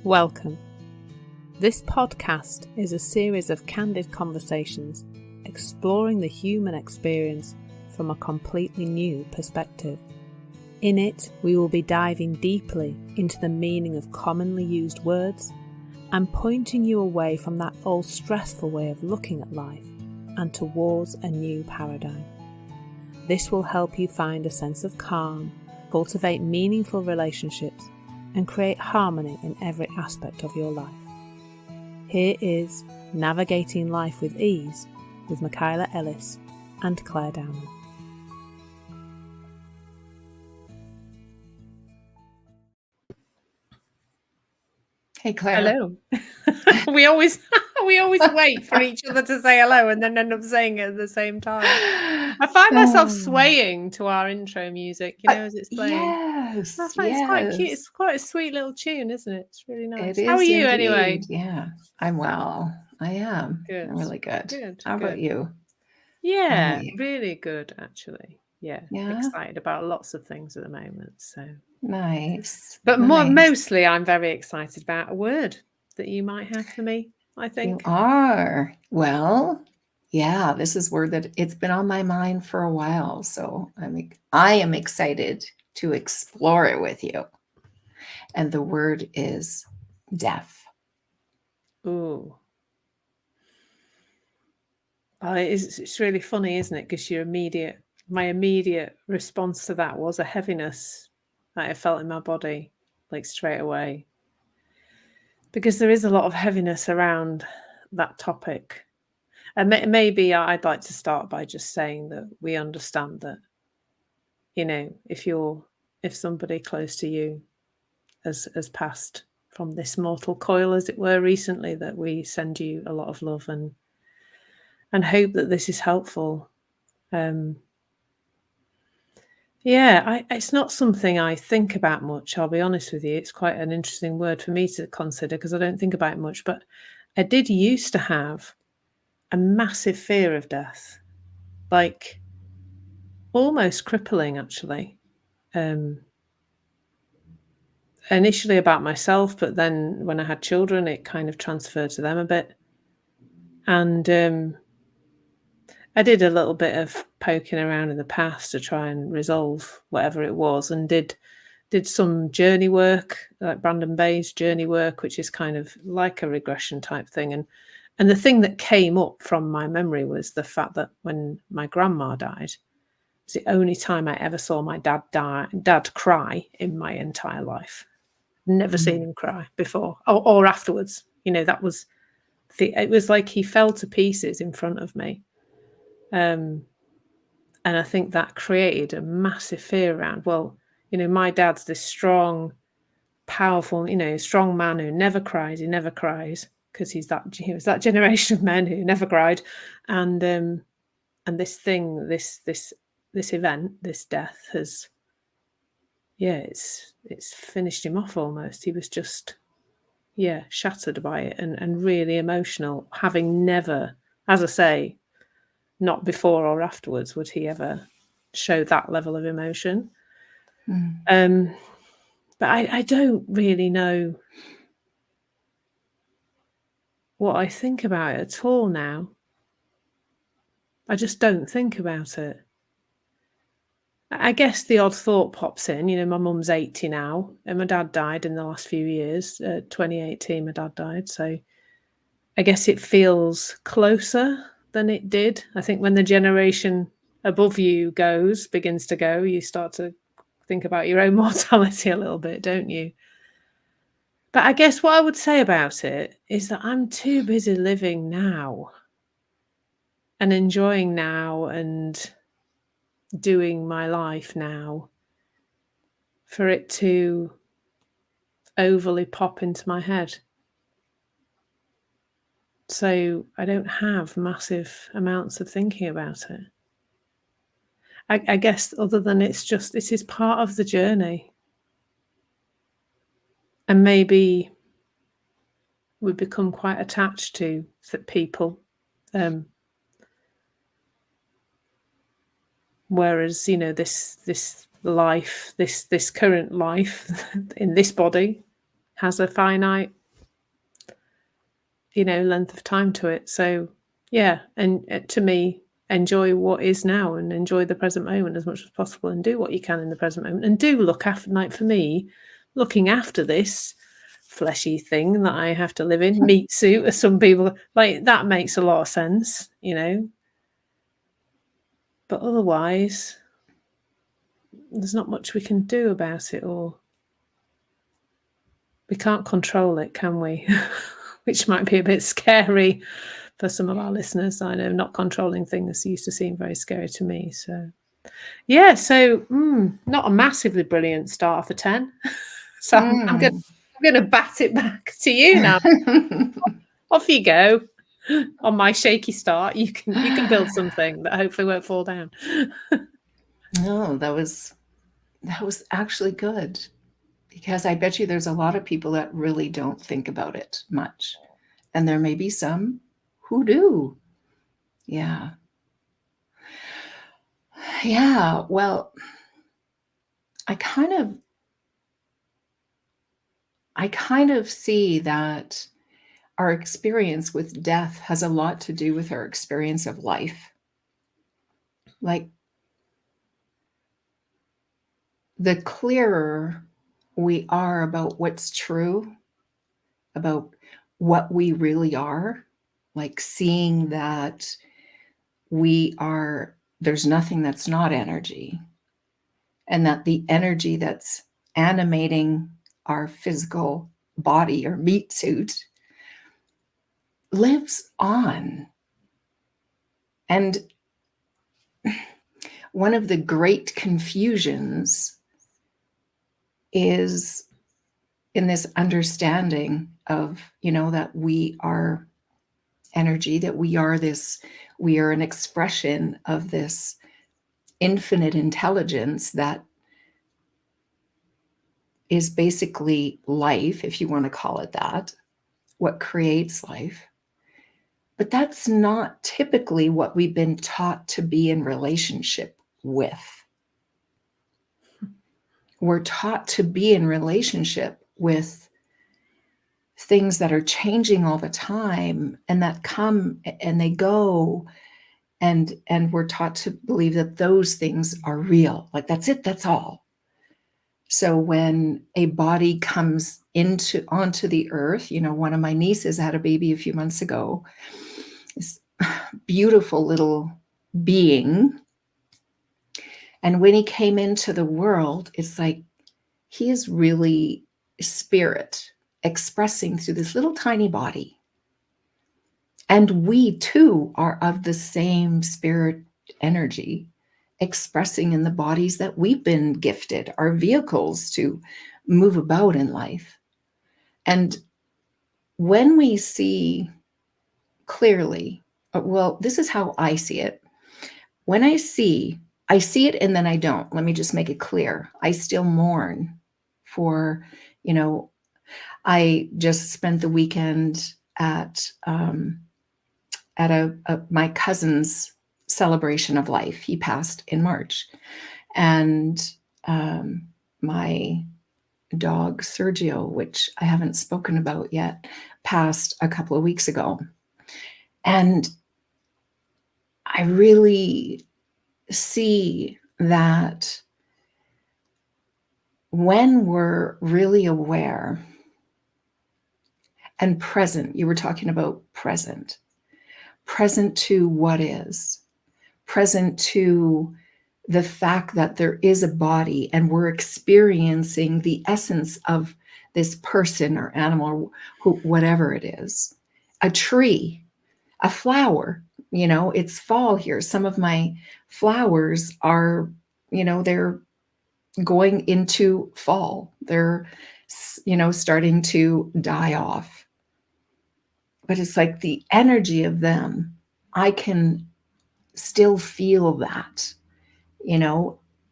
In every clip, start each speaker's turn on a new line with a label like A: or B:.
A: Welcome. This podcast is a series of candid conversations exploring the human experience from a completely new perspective. In it, we will be diving deeply into the meaning of commonly used words and pointing you away from that old stressful way of looking at life and towards a new paradigm. This will help you find a sense of calm, cultivate meaningful relationships, and create harmony in every aspect of your life. Here is Navigating Life with Ease with Michaela, Ellis and Clare, Downham.
B: Hey, Clare.
A: Hello. we always wait for each other to say hello and then end up saying it at the same time. I find myself swaying to our intro music, as it's playing.
B: Yes,
A: That's right. It's quite cute. It's quite a sweet little tune, isn't it? It's really nice.
B: It
A: How are
B: is
A: you
B: indeed.
A: anyway?
B: Yeah, I'm well. I am.
A: Good.
B: I'm really good.
A: Good.
B: How about you?
A: Yeah, really good, actually. Yeah,
B: Yeah?
A: excited about lots of things at the moment. So
B: Nice.
A: But
B: nice.
A: Mostly I'm very excited about a word that you might have for me, I think.
B: You are. Well, yeah, this is word that it's been on my mind for a while. So I am excited to explore it with you. And the word is death.
A: Ooh. It's really funny, isn't it? Because my immediate response to that was a heaviness that I felt in my body, like straight away. Because there is a lot of heaviness around that topic. And maybe I'd like to start by just saying that we understand that, if somebody close to you has passed from this mortal coil, as it were, recently, that we send you a lot of love and hope that this is helpful. It's not something I think about much, I'll be honest with you. It's quite an interesting word for me to consider because I don't think about it much, but I did used to have a massive fear of death, like almost crippling, actually. Initially about myself, but then when I had children, it kind of transferred to them a bit. And I did a little bit of poking around in the past to try and resolve whatever it was, and did some journey work, like Brandon Bay's journey work, which is kind of like a regression type thing. And the thing that came up from my memory was the fact that when my grandma died, it was the only time I ever saw my dad cry in my entire life. Never seen him cry before or afterwards. That was it was like he fell to pieces in front of me. And I think that created a massive fear around, my dad's this strong, powerful, strong man who never cries. He never cries because he was that generation of men who never cried. And this thing, this event, this death has, it's finished him off almost. He was just, shattered by it and really emotional, having never, as I say, not before or afterwards would he ever show that level of emotion. But I don't really know what I think about it at all now. I just don't think about it. I guess the odd thought pops in. My mum's 80 now, and my dad died in the last few years. 2018, my dad died. So I guess it feels closer than it did. I think when the generation above you begins to go, you start to think about your own mortality a little bit, don't you? But I guess what I would say about it is that I'm too busy living now and enjoying now and doing my life now for it to overly pop into my head. So I don't have massive amounts of thinking about it. I guess other than this is part of the journey. And maybe we become quite attached to people. Whereas, this life, this current life in this body has a finite, length of time to it. So yeah, and to me, enjoy what is now and enjoy the present moment as much as possible, and do what you can in the present moment, and do look after, like for me, looking after this fleshy thing that I have to live in, meat suit, as some people like, that makes a lot of sense, but otherwise there's not much we can do about it, or we can't control it, can we? Which might be a bit scary for some of our listeners. I know not controlling things used to seem very scary to me. So yeah, so not a massively brilliant start for 10. So I'm going to bat it back to you now. Off you go. On my shaky start, you can build something that hopefully won't fall down.
B: No, that was actually good, because I bet you there's a lot of people that really don't think about it much, and there may be some who do. Yeah. Well, I kind of see that our experience with death has a lot to do with our experience of life. Like, the clearer we are about what's true, about what we really are, like seeing that there's nothing that's not energy, and that the energy that's animating our physical body or meat suit lives on. And one of the great confusions is in this understanding of, that we are energy, that we are an expression of this infinite intelligence that is basically life, if you want to call it that, what creates life. But that's not typically what we've been taught to be in relationship with. We're taught to be in relationship with things that are changing all the time, and that come and they go, and we're taught to believe that those things are real. Like, that's it, that's all. So when a body comes onto the earth, one of my nieces had a baby a few months ago, this beautiful little being. And when he came into the world, it's like he is really spirit expressing through this little tiny body. And we too are of the same spirit energy expressing in the bodies that we've been gifted, our vehicles to move about in life. And when we see clearly, well, this is how I see it. When I see it, and then I don't. Let me just make it clear. I still mourn for, I just spent the weekend at my cousin's celebration of life. He passed in March, and my dog Sergio, which I haven't spoken about yet, passed a couple of weeks ago. And I really see that when we're really aware and present, you were talking about present to what is, present to the fact that there is a body and we're experiencing the essence of this person or animal or whatever it is, a tree, a flower. It's fall here. Some of my flowers are, they're going into fall. They're, starting to die off. But it's like the energy of them, I can still feel that,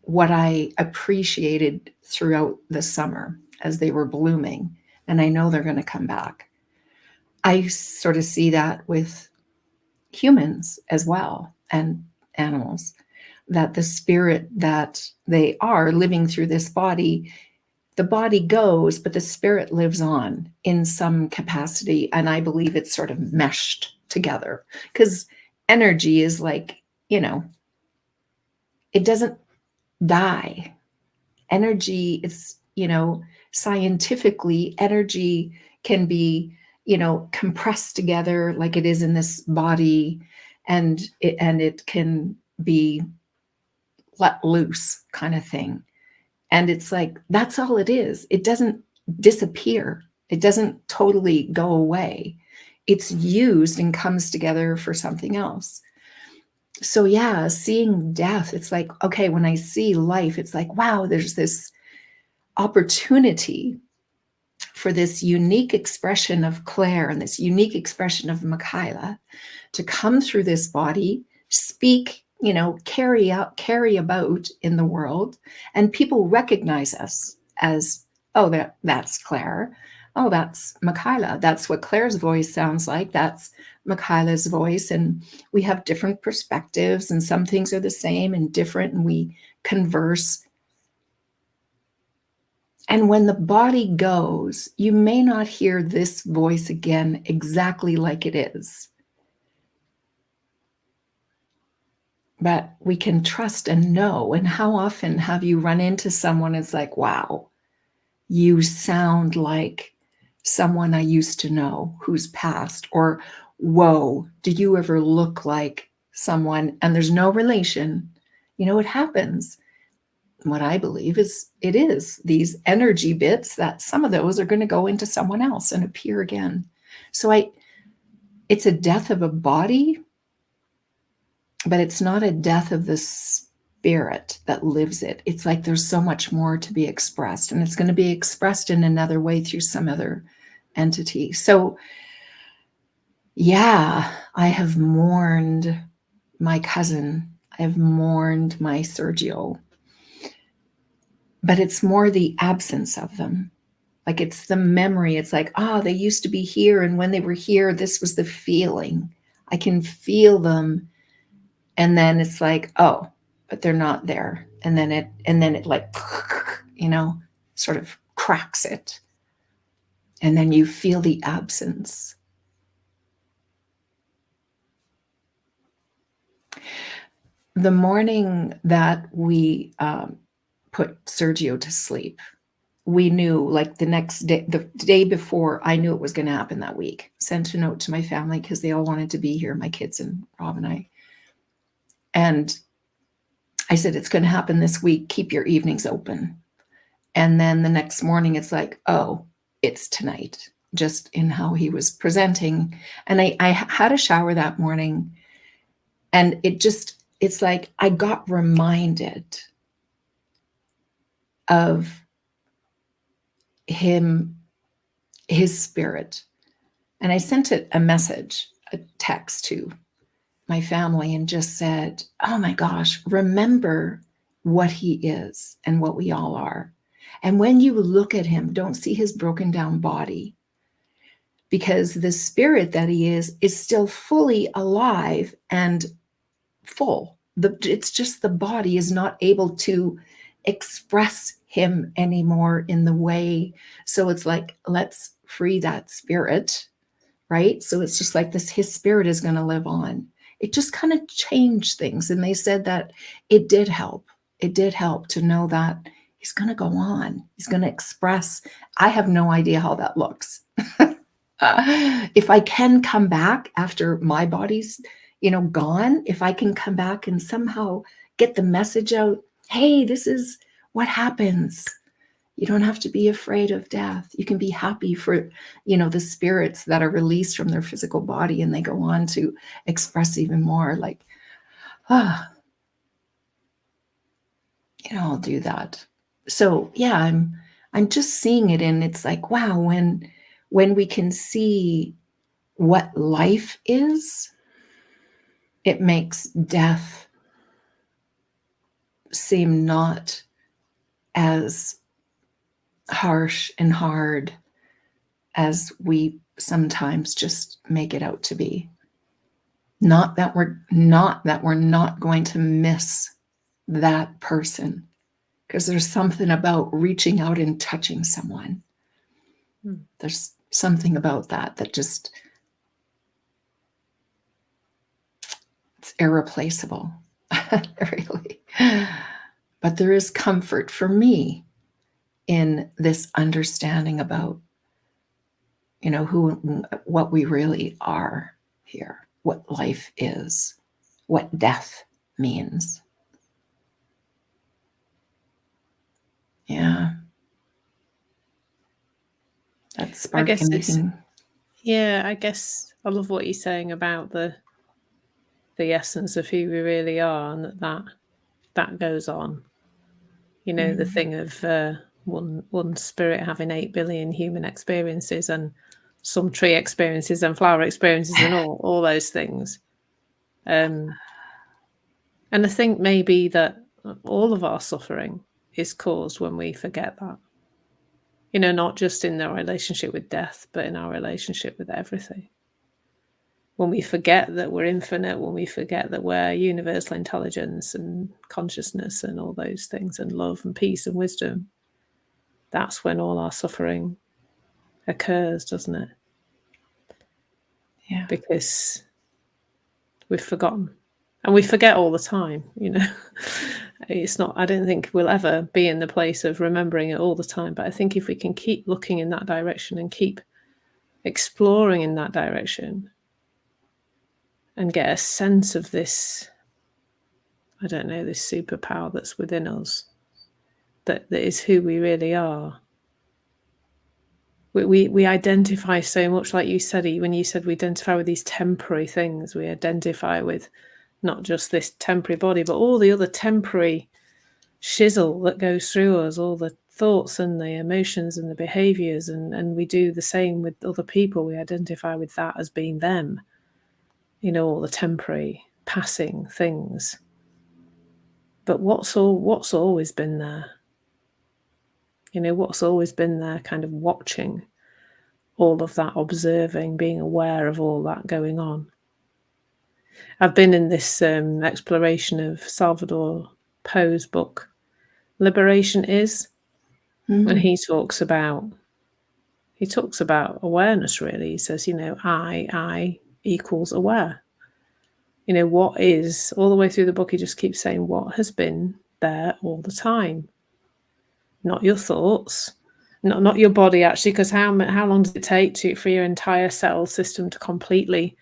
B: what I appreciated throughout the summer as they were blooming. And I know they're going to come back. I sort of see that with humans as well, and animals, that the spirit that they are living through this body, the body goes, but the spirit lives on in some capacity. And I believe it's sort of meshed together, because energy is like, it doesn't die. Energy is, scientifically, energy can be, compressed together like it is in this body, and it can be let loose kind of thing. And it's like, that's all it is. It doesn't disappear. It doesn't totally go away. It's used and comes together for something else. So yeah, seeing death, it's like, okay, when I see life, it's like, wow, there's this opportunity for this unique expression of Clare and this unique expression of Michaela to come through this body, speak, carry about in the world, and people recognize us as, oh, that's Clare. Oh, that's Michaela. That's what Clare's voice sounds like. That's Michaela's voice. And we have different perspectives, and some things are the same and different, and we converse. And when the body goes, you may not hear this voice again exactly like it is. But we can trust and know. And how often have you run into someone it's like, wow, you sound like someone I used to know who's passed? Or, whoa, do you ever look like someone? And there's no relation. It happens. What I believe is it is these energy bits that some of those are going to go into someone else and appear again. So it's a death of a body, but it's not a death of the spirit that lives it. It's like there's so much more to be expressed, and it's going to be expressed in another way through some other entity. So yeah, I have mourned my cousin. I have mourned my Sergio. But it's more the absence of them. Like it's the memory. It's like, they used to be here. And when they were here, this was the feeling. I can feel them. And then it's like, oh, but they're not there. And then it like, sort of cracks it. And then you feel the absence. The morning that we put Sergio to sleep, we knew, like the next day, the day before, I knew it was going to happen that week. Sent a note to my family because they all wanted to be here, my kids and Rob and I. And I said, it's going to happen this week. Keep your evenings open. And then the next morning, it's like, oh, it's tonight, just in how he was presenting. And I had a shower that morning, and it's like I got reminded of him, his spirit. And I sent it a message, a text to my family, and just said, oh my gosh, remember what he is and what we all are. And when you look at him, don't see his broken down body, because the spirit that he is still fully alive and full. It's just the body is not able to express him anymore in the way. So it's like, let's free that spirit, right? So it's just like this, his spirit is going to live on. It just kind of changed things. And they said that it did help. It did help to know that he's going to go on. He's going to express. I have no idea how that looks. If I can come back after my body's, gone, if I can come back and somehow get the message out, hey, this is what happens. You don't have to be afraid of death. You can be happy for, the spirits that are released from their physical body, and they go on to express even more. Like, I'll do that. So yeah, I'm just seeing it, and it's like, wow, when we can see what life is, it makes death seem not as harsh and hard as we sometimes just make it out to be. Not that we're not going to miss that person. Because there's something about reaching out and touching someone. There's something about that just, it's irreplaceable, really. But there is comfort for me in this understanding about, what we really are here, what life is, what death means. Yeah. That sparked anything.
A: I guess I love what you're saying about the essence of who we really are, and that goes on. The thing of one spirit having 8 billion human experiences, and some tree experiences and flower experiences and all those things. And I think maybe that all of our suffering is caused when we forget that. Not just in our relationship with death, but in our relationship with everything. When we forget that we're infinite, when we forget that we're universal intelligence and consciousness and all those things, and love and peace and wisdom, that's when all our suffering occurs, doesn't it?
B: Yeah.
A: Because we've forgotten. And we forget all the time, It's not, I don't think we'll ever be in the place of remembering it all the time. But I think if we can keep looking in that direction and keep exploring in that direction and get a sense of this, I don't know, this superpower that's within us, that is who we really are. We identify so much, like you said, when you said we identify with these temporary things. We identify with not just this temporary body, but all the other temporary shizzle that goes through us, all the thoughts and the emotions and the behaviors, and we do the same with other people. We identify with that as being them, all the temporary passing things. But what's always been there? What's always been there, kind of watching all of that, observing, being aware of all that going on. I've been in this exploration of Salvador Poe's book, Liberation Is, and he talks about awareness, really. He says, I equals aware. What is, all the way through the book, he just keeps saying what has been there all the time. Not your thoughts, not your body, actually, because how long does it take for your entire cell system to completely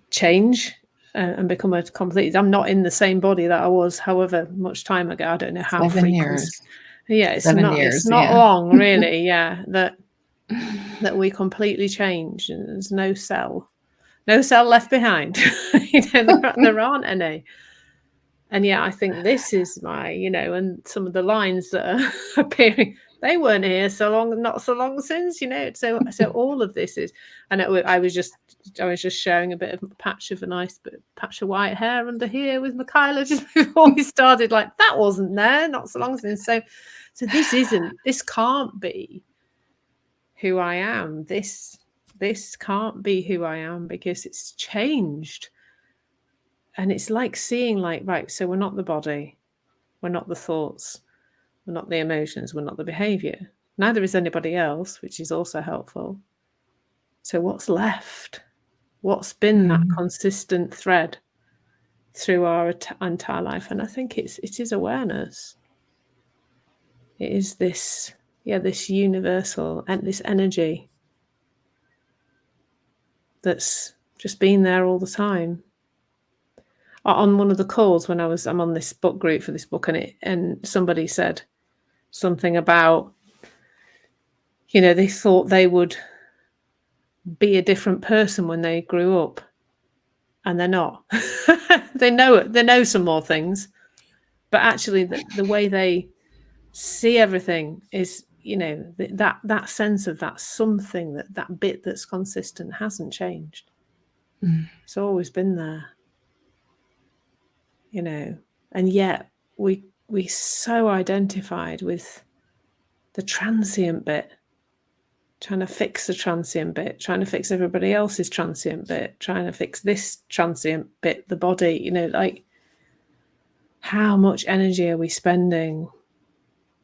A: change and become a complete? I'm not in the same body that I was however much time ago. I don't know how
B: 7 years.
A: Yeah, it's
B: 7
A: not.
B: years,
A: It's not
B: yeah.
A: long, really. Yeah, that we completely change, and there's no cell left behind. There aren't any. And yeah, I think this is my, and some of the lines that are appearing, they weren't here not so long since, So all of this is, and I was just showing a bit of a patch of patch of white hair under here with Michaela just before we started. Like, that wasn't there not so long since. So this can't be who I am. This can't be who I am, because it's changed. And it's like seeing, right, so we're not the body, we're not the thoughts, we're not the emotions, we're not the behavior. Neither is anybody else, which is also helpful. So what's left? What's been that consistent thread through our entire life? And I think it is awareness. It is this universal, and this energy that's just been there all the time. On one of the calls when I'm on this book group for this book, and somebody said something about, they thought they would be a different person when they grew up, and they're not. They know some more things, but actually the way they see everything is, that sense of that something, that bit that's consistent hasn't changed. It's always been there. And yet we so identified with the transient bit, trying to fix the transient bit, trying to fix everybody else's transient bit, trying to fix this transient bit, the body, like, how much energy are we spending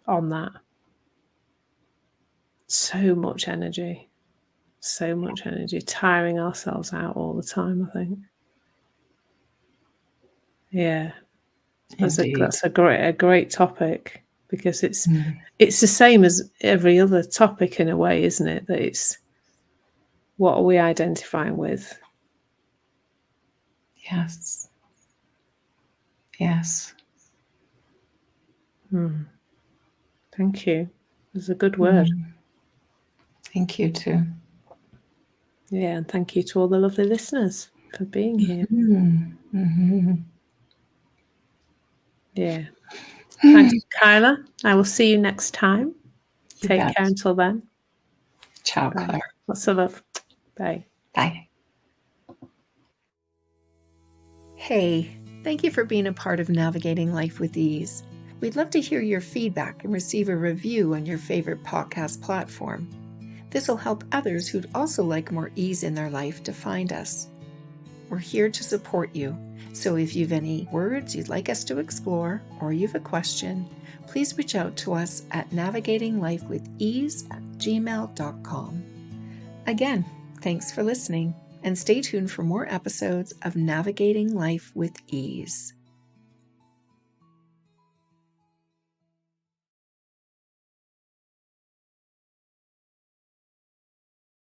A: on that. So much energy, tiring ourselves out all the time, I think. Yeah, that's
B: Indeed.
A: a great topic, because it's the same as every other topic in a way, isn't it? That it's, what are we identifying with?
B: Yes. Yes.
A: Thank you. It's a good word.
B: Thank you too.
A: Yeah, and thank you to all the lovely listeners for being here. Yeah. Thanks, Michaela. I will see you next time.
B: You
A: Take
B: bet.
A: care until then.
B: Ciao,
A: Bye.
B: Clare.
A: Lots of love. Bye.
B: Bye. Hey, thank you for being a part of Navigating Life with Ease. We'd love to hear your feedback and receive a review on your favorite podcast platform. This will help others who'd also like more ease in their life to find us. We're here to support you, so if you've any words you'd like us to explore, or you've a question, please reach out to us at navigatinglifewithease@gmail.com. Again, thanks for listening, and stay tuned for more episodes of Navigating Life with Ease.